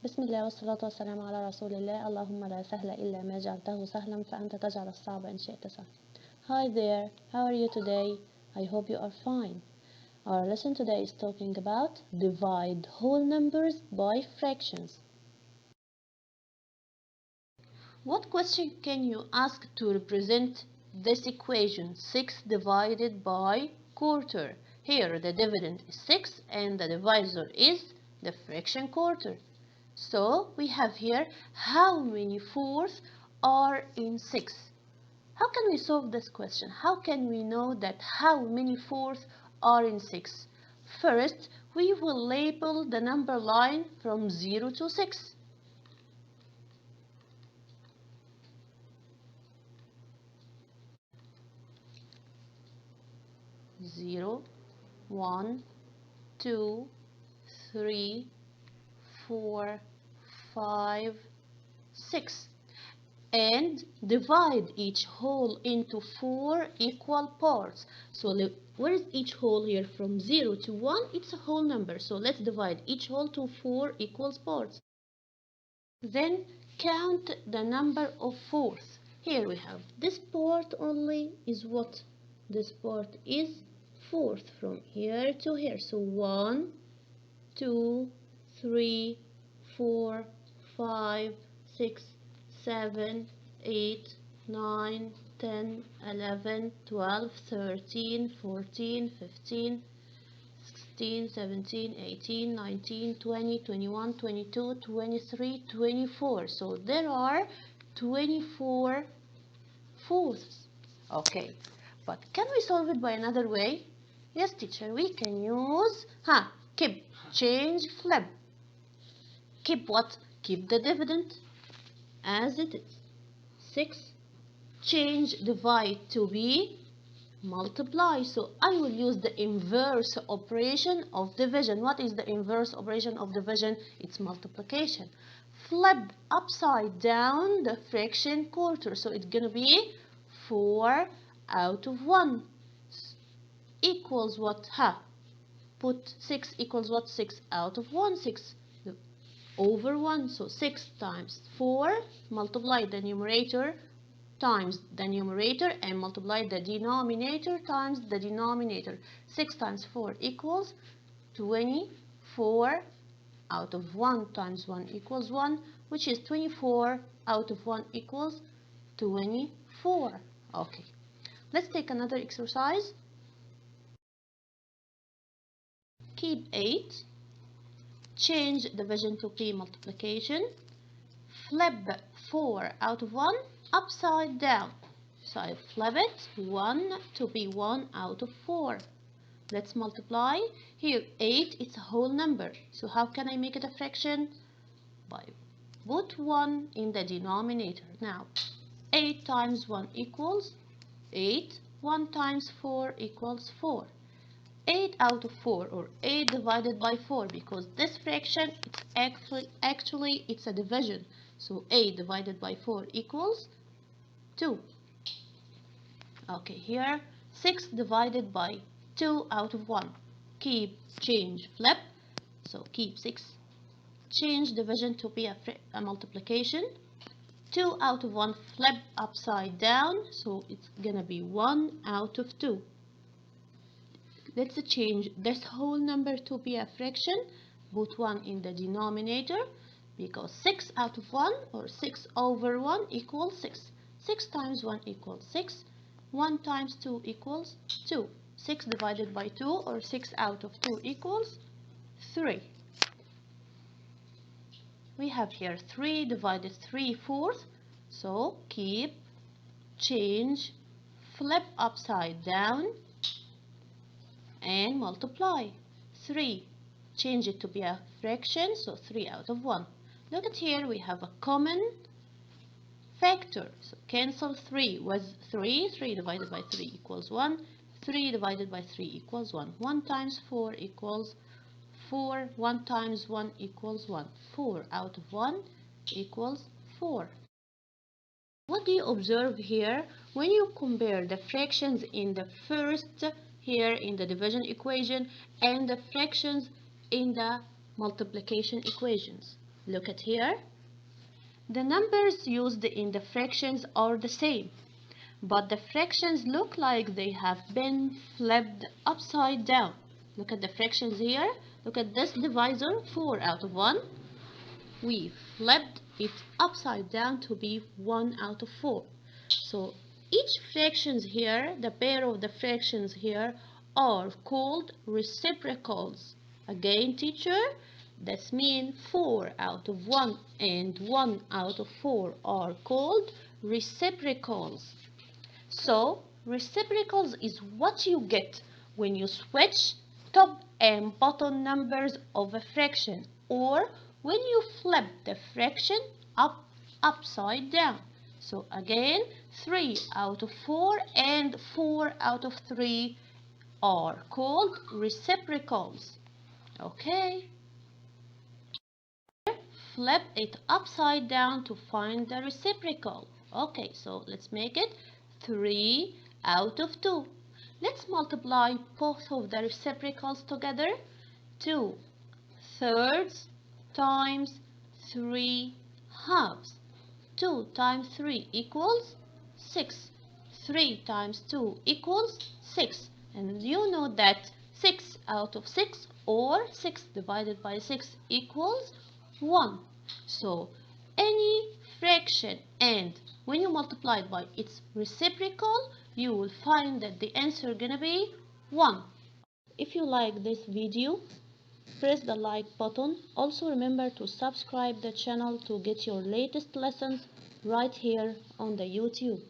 بسم الله والصلاة والسلام على رسول الله. اللهم لا سهل إلا ما جعلته سهلا فأنت تجعل الصعب إن شئت سهلا. Hi there, how are you today? I hope you are fine. Our lesson today is talking about divide whole numbers by fractions. What question can you ask to represent this equation? 6 divided by quarter. Here the dividend is 6 and the divisor is the fraction quarter. So we have here how many fourths are in 6. How can we solve this question? How can we know that how many fourths are in 6? First, we will label the number line from 0 to 6. 0, 1, 2, 3, 4, 5, 6. And divide each whole into 4 equal parts. So where is each whole here? From 0 to 1, it's a whole number. So let's divide each whole to 4 equal parts. Then count the number of fourths. Here we have this part only is what? This part is fourth from here to here. So 1, 2, 3, 4, 5, 6, 7, 8, 9, 10, 11, 12, 13, 14, 15, 16, 17, 18, 19, 20, 21, 22, 23, 24. So there are 24 fourths. Okay, but can we solve it by another way? Yes, teacher, we can use keep, change, flip. Keep what? Keep the dividend as it is. 6. Change divide to be multiply. So I will use the inverse operation of division. What is the inverse operation of division? It's multiplication. Flip upside down the fraction quarter. So it's going to be 4 out of 1 equals what? Put 6 equals what? 6 out of 1. 6 over 1. So 6 times 4, multiply the numerator times the numerator and multiply the denominator times the denominator. 6 times 4 equals 24 out of 1 times 1 equals 1, which is 24 out of 1 equals 24. Okay, let's take another exercise. Keep 8. Change division to be multiplication. Flip 4 out of 1 upside down. So I flip it 1 to be 1 out of 4. Let's multiply. Here 8, it's a whole number. So how can I make it a fraction? By put 1 in the denominator. Now 8 times 1 equals 8. 1 times 4 equals 4. 8 out of 4, or 8 divided by 4, because this fraction it's actually it's a division. So 8 divided by 4 equals 2. Okay, here 6 divided by 2 out of 1. Keep, change, flip. So keep 6. Change division to be a multiplication. 2 out of 1 flip upside down. So it's gonna be 1 out of 2. Let's change this whole number to be a fraction. Put 1 in the denominator, because 6 out of 1 or 6 over 1 equals 6. 6 times 1 equals 6. 1 times 2 equals 2. 6 divided by 2 or 6 out of 2 equals 3. We have here 3 divided 3/4. So keep, change, flip upside down and multiply. 3, change it to be a fraction, so 3 out of 1. Look at here, we have a common factor. So cancel 3 with 3. 3 divided by 3 equals 1. 3 divided by 3 equals 1. 1 times 4 equals 4. 1 times 1 equals 1. 4 out of 1 equals 4. What do you observe here when you compare the fractions in the first here in the division equation and the fractions in the multiplication equations? Look at here. The numbers used in the fractions are the same, but the fractions look like they have been flipped upside down. Look at the fractions here. Look at this divisor, 4 out of 1. We flipped it upside down to be 1 out of 4. So each fractions here, the pair of the fractions here, are called reciprocals. Again, teacher, that means 4 out of 1 and 1 out of 4 are called reciprocals. So reciprocals is what you get when you switch top and bottom numbers of a fraction, or when you flip the fraction upside down. So again, 3 out of 4 and 4 out of 3 are called reciprocals. Okay, flip it upside down to find the reciprocal. Okay, so let's make it 3 out of 2. Let's multiply both of the reciprocals together. 2 thirds times 3 halves. 2 times 3 equals 6. 3 times 2 equals 6. And you know that 6 out of 6 or 6 divided by 6 equals 1. So any fraction, and when you multiply it by its reciprocal, you will find that the answer gonna be 1. If you like this video, press the like button. Also remember to subscribe the channel to get your latest lessons right here on the YouTube.